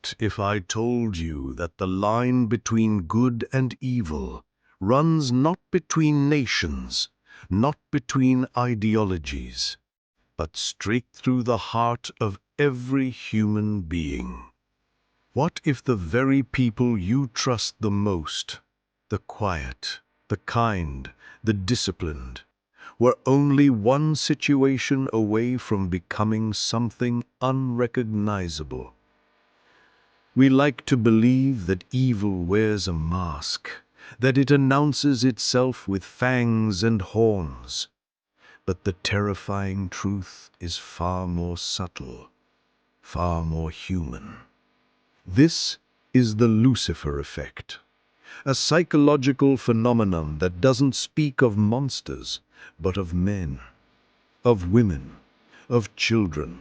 What if I told you that the line between good and evil runs not between nations, not between ideologies, but straight through the heart of every human being? What if the very people you trust the most, the quiet, the kind, the disciplined, were only one situation away from becoming something unrecognizable? We like to believe that evil wears a mask, that it announces itself with fangs and horns. But the terrifying truth is far more subtle, far more human. This is the Lucifer effect, a psychological phenomenon that doesn't speak of monsters, but of men, of women, of children,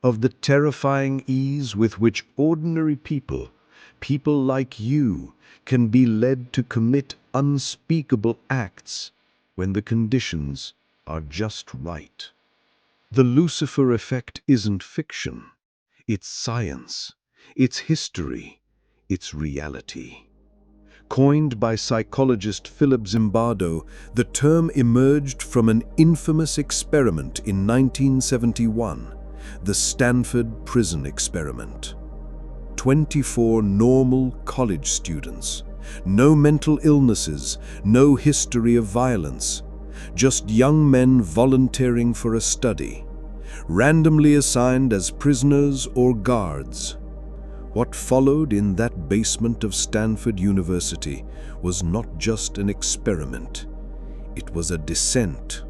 of the terrifying ease with which ordinary people, people like you, can be led to commit unspeakable acts when the conditions are just right. The Lucifer effect isn't fiction. It's science. It's history. It's reality. Coined by psychologist Philip Zimbardo, the term emerged from an infamous experiment in 1971, the Stanford prison experiment. 24 normal college students, no mental illnesses, no history of violence, just young men volunteering for a study, randomly assigned as prisoners or guards. What followed in that basement of Stanford University was not just an experiment, it was a descent.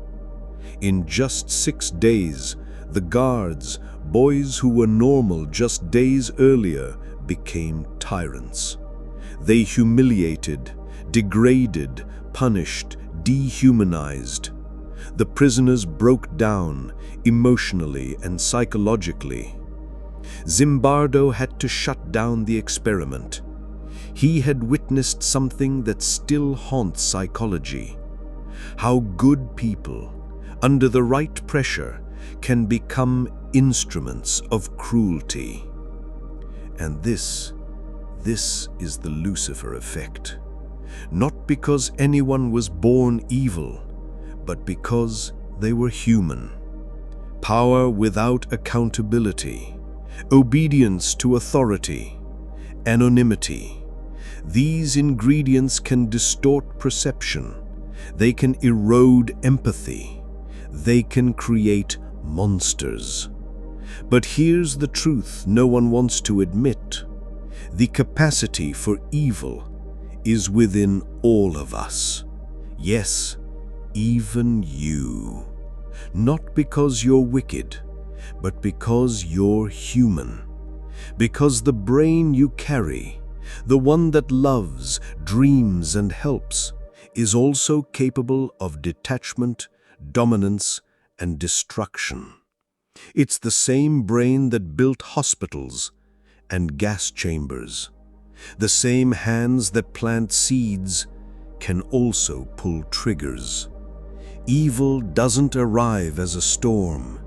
In just 6 days, the guards, boys who were normal just days earlier, became tyrants. They humiliated, degraded, punished, dehumanized. The prisoners broke down emotionally and psychologically. Zimbardo had to shut down the experiment. He had witnessed something that still haunts psychology: how good people, under the right pressure, can become instruments of cruelty. And this is the Lucifer effect. Not because anyone was born evil, but because they were human. Power without accountability, obedience to authority, anonymity. These ingredients can distort perception. They can erode empathy. They can create monsters. But here's the truth no one wants to admit. The capacity for evil is within all of us. Yes, even you. Not because you're wicked, but because you're human. Because the brain you carry, the one that loves, dreams, and helps, is also capable of detachment, dominance, and destruction. It's the same brain that built hospitals and gas chambers. The same hands that plant seeds can also pull triggers. Evil doesn't arrive as a storm.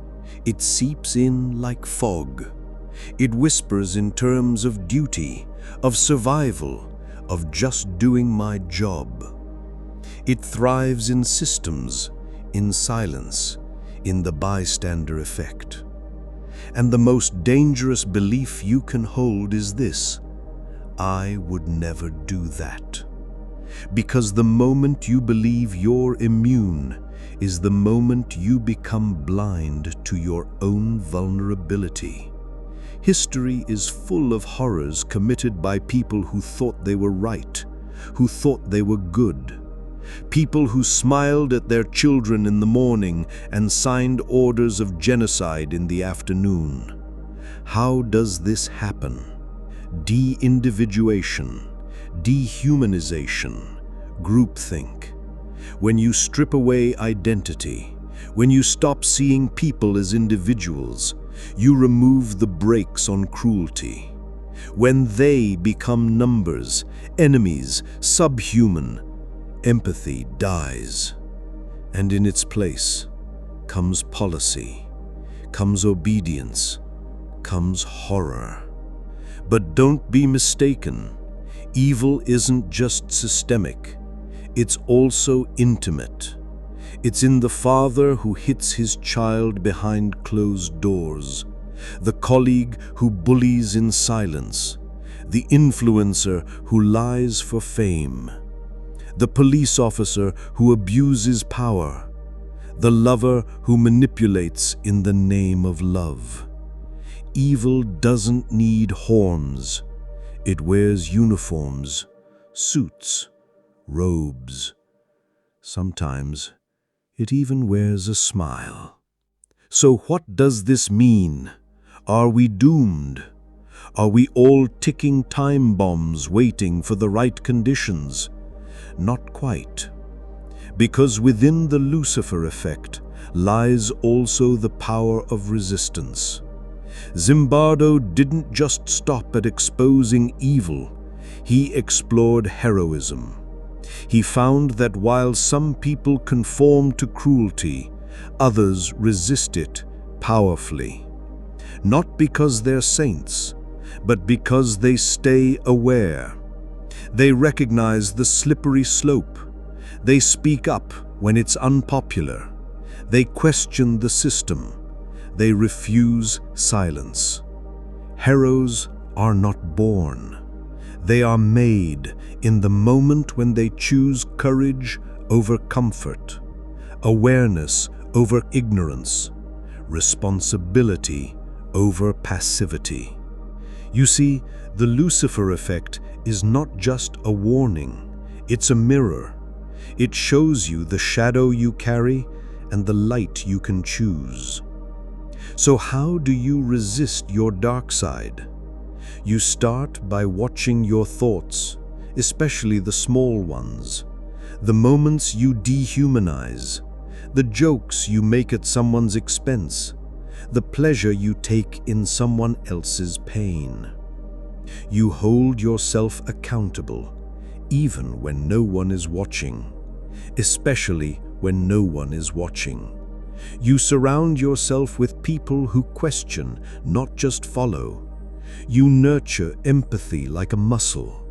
It seeps in like fog. It whispers in terms of duty, of survival, of just doing my job. It thrives in systems, in silence, in the bystander effect. And the most dangerous belief you can hold is this: I would never do that. Because the moment you believe you're immune is the moment you become blind to your own vulnerability. History is full of horrors committed by people who thought they were right, who thought they were good. People who smiled at their children in the morning and signed orders of genocide in the afternoon. How does this happen? De-individuation, dehumanization, groupthink. When you strip away identity, when you stop seeing people as individuals, you remove the brakes on cruelty. When they become numbers, enemies, subhuman, empathy dies. And in its place comes policy, comes obedience, comes horror. But don't be mistaken. Evil isn't just systemic. It's also intimate. It's in the father who hits his child behind closed doors, the colleague who bullies in silence, the influencer who lies for fame, the police officer who abuses power, the lover who manipulates in the name of love. Evil doesn't need horns. It wears uniforms, suits, robes. Sometimes it even wears a smile. So what does this mean? Are we doomed? Are we all ticking time bombs waiting for the right conditions? Not quite. Because within the Lucifer effect lies also the power of resistance. Zimbardo didn't just stop at exposing evil, he explored heroism. He found that while some people conform to cruelty, others resist it powerfully. Not because they're saints, but because they stay aware. They recognize the slippery slope. They speak up when it's unpopular. They question the system. They refuse silence. Heroes are not born. They are made in the moment when they choose courage over comfort, awareness over ignorance, responsibility over passivity. You see, the Lucifer effect is not just a warning, it's a mirror. It shows you the shadow you carry and the light you can choose. So how do you resist your dark side? You start by watching your thoughts, especially the small ones, the moments you dehumanize, the jokes you make at someone's expense, the pleasure you take in someone else's pain. You hold yourself accountable, even when no one is watching, especially when no one is watching. You surround yourself with people who question, not just follow. You nurture empathy like a muscle.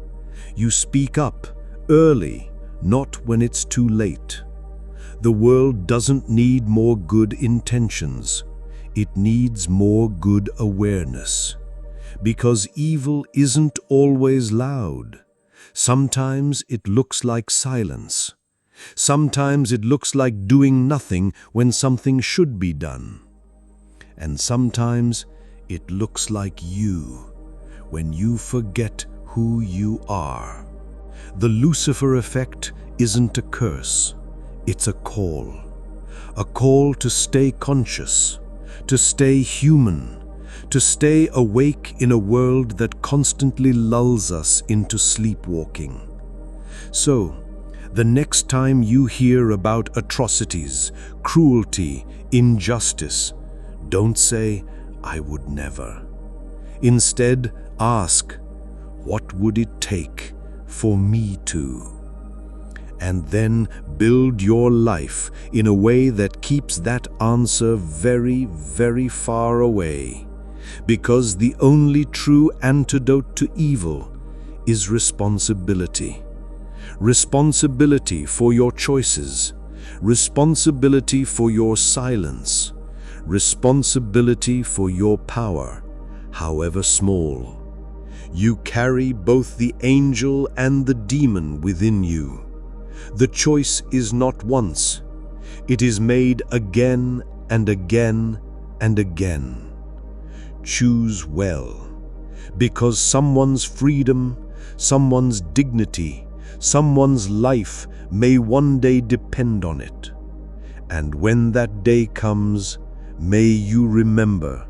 You speak up early, not when it's too late. The world doesn't need more good intentions. It needs more good awareness. Because evil isn't always loud. Sometimes it looks like silence. Sometimes it looks like doing nothing when something should be done. And sometimes it looks like you, when you forget who you are. The Lucifer effect isn't a curse, it's a call. A call to stay conscious, to stay human, to stay awake in a world that constantly lulls us into sleepwalking. So, the next time you hear about atrocities, cruelty, injustice, don't say, "I would never." Instead, ask, "What would it take for me to?" And then build your life in a way that keeps that answer very, very far away. Because the only true antidote to evil is responsibility. Responsibility for your choices, responsibility for your silence, responsibility for your power, however small. You carry both the angel and the demon within you. The choice is not once. It is made again and again and again. Choose well, because someone's freedom, someone's dignity, someone's life may one day depend on it. And when that day comes, may you remember,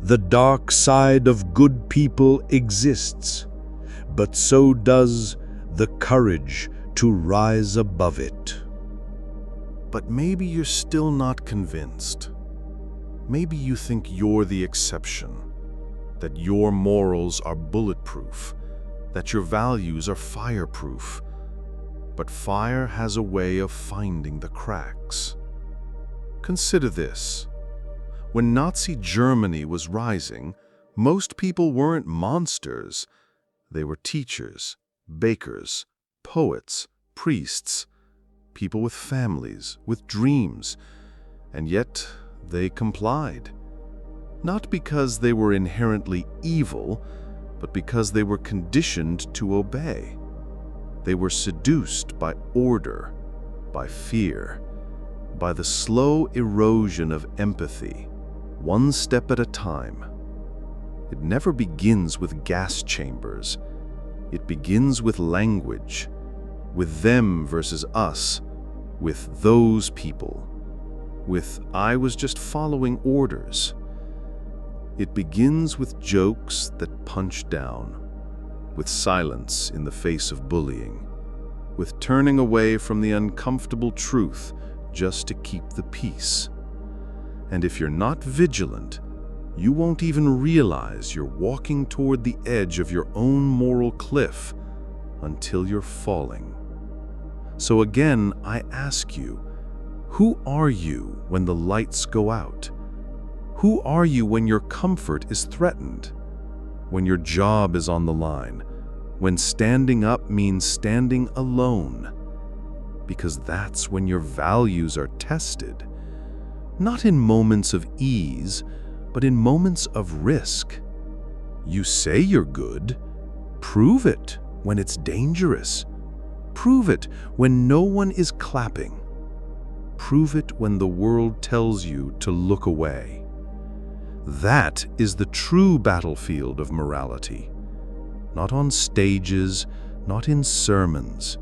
the dark side of good people exists, but so does the courage to rise above it. But maybe you're still not convinced. Maybe you think you're the exception, that your morals are bulletproof, that your values are fireproof. But fire has a way of finding the cracks. Consider this. When Nazi Germany was rising, Most people weren't monsters. They were teachers, bakers, poets, priests, people with families, with dreams, and yet they complied. Not because they were inherently evil, but because they were conditioned to obey. They were seduced by order, by fear, by the slow erosion of empathy, one step at a time. It never begins with gas chambers. It begins with language, with them versus us, with those people, with I was just following orders. It begins with jokes that punch down, with silence in the face of bullying, with turning away from the uncomfortable truth just to keep the peace. And if you're not vigilant, you won't even realize you're walking toward the edge of your own moral cliff until you're falling. So again, I ask you, who are you when the lights go out? Who are you when your comfort is threatened? When your job is on the line? When standing up means standing alone? Because that's when your values are tested. Not in moments of ease, but in moments of risk. You say you're good. Prove it when it's dangerous. Prove it when no one is clapping. Prove it when the world tells you to look away. That is the true battlefield of morality. Not on stages, not in sermons,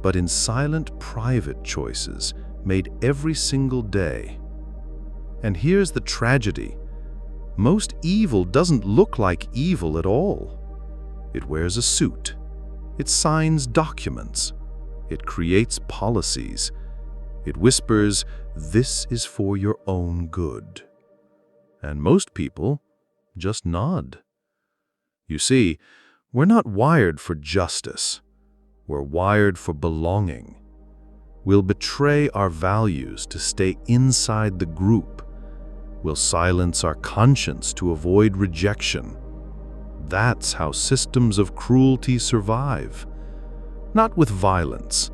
but in silent private choices made every single day. And here's the tragedy. Most evil doesn't look like evil at all. It wears a suit. It signs documents. It creates policies. It whispers, "This is for your own good." And most people just nod. You see, we're not wired for justice. We're wired for belonging. We'll betray our values to stay inside the group. We'll silence our conscience to avoid rejection. That's how systems of cruelty survive. Not with violence,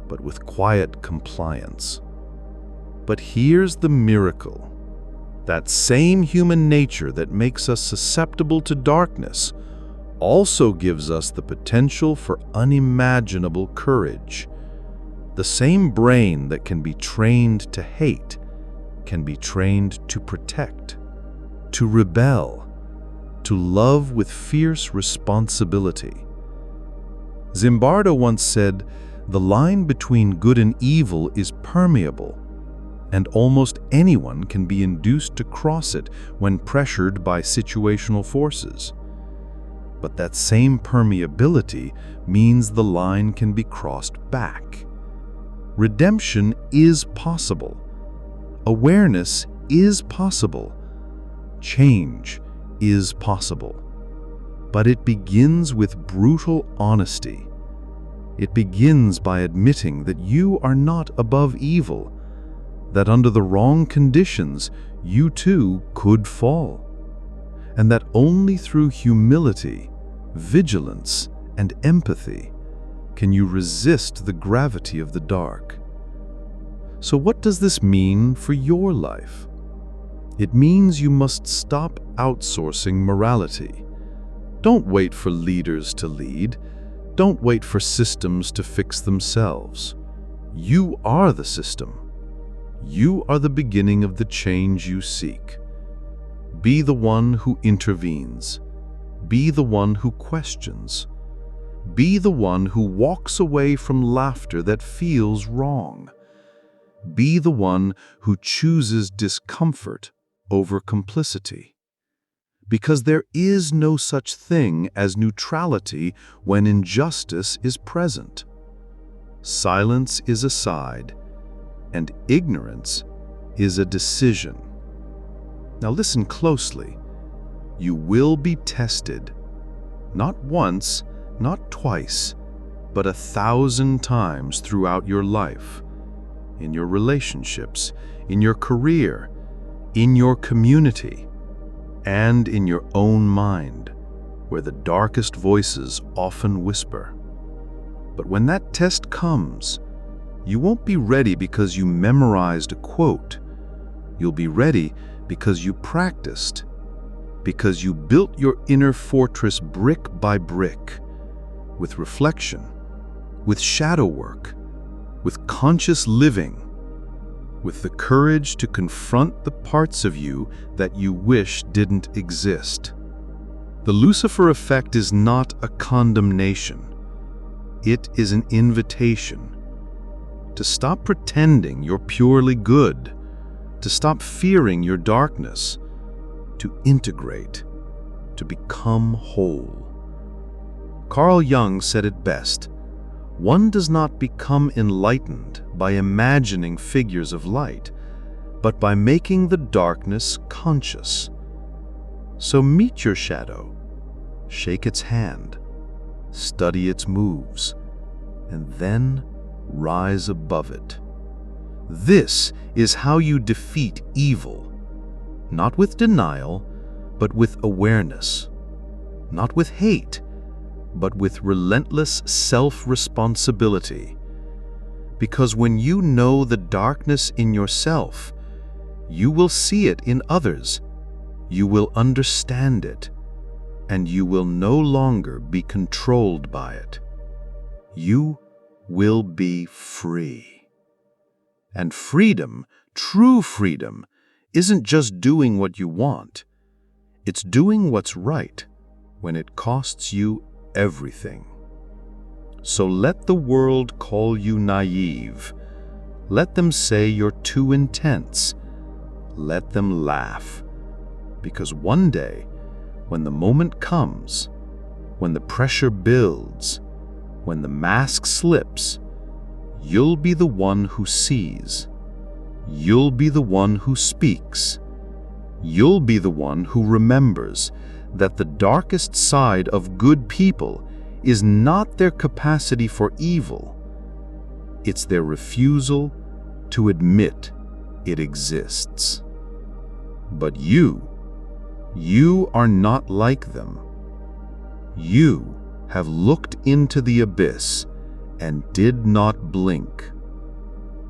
but with quiet compliance. But here's the miracle. That same human nature that makes us susceptible to darkness also gives us the potential for unimaginable courage. The same brain that can be trained to hate can be trained to protect, to rebel, to love with fierce responsibility. Zimbardo once said, "The line between good and evil is permeable, and almost anyone can be induced to cross it when pressured by situational forces. But that same permeability means the line can be crossed back. Redemption is possible. Awareness is possible. Change is possible. But it begins with brutal honesty. It begins by admitting that you are not above evil, that under the wrong conditions, you too could fall, and that only through humility, vigilance, and empathy can you resist the gravity of the dark. So what does this mean for your life? It means you must stop outsourcing morality. Don't wait for leaders to lead. Don't wait for systems to fix themselves. You are the system. You are the beginning of the change you seek. Be the one who intervenes. Be the one who questions. Be the one who walks away from laughter that feels wrong. Be the one who chooses discomfort over complicity. Because there is no such thing as neutrality when injustice is present. Silence is a side, and ignorance is a decision. Now listen closely. You will be tested, not once, not twice, but 1,000 times throughout your life, in your relationships, in your career, in your community. and in your own mind, where the darkest voices often whisper. But when that test comes, you won't be ready because you memorized a quote. You'll be ready because you practiced, because you built your inner fortress brick by brick, with reflection, with shadow work, with conscious living, with the courage to confront the parts of you that you wish didn't exist. The Lucifer effect is not a condemnation. It is an invitation to stop pretending you're purely good, to stop fearing your darkness, to integrate, to become whole. Carl Jung said it best: one does not become enlightened by imagining figures of light, but by making the darkness conscious. So meet your shadow, shake its hand, study its moves, and then rise above it. This is how you defeat evil, not with denial, but with awareness, not with hate, but with relentless self-responsibility. Because when you know the darkness in yourself, you will see it in others, you will understand it, and you will no longer be controlled by it. You will be free. And freedom, true freedom, isn't just doing what you want. It's doing what's right when it costs you everything. So let the world call you naive. Let them say you're too intense. Let them laugh. Because one day, when the moment comes, when the pressure builds, when the mask slips, you'll be the one who sees. You'll be the one who speaks. You'll be the one who remembers that the darkest side of good people is not their capacity for evil. It's their refusal to admit it exists. But you are not like them. You have looked into the abyss and did not blink.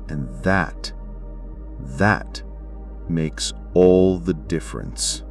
And that makes all the difference.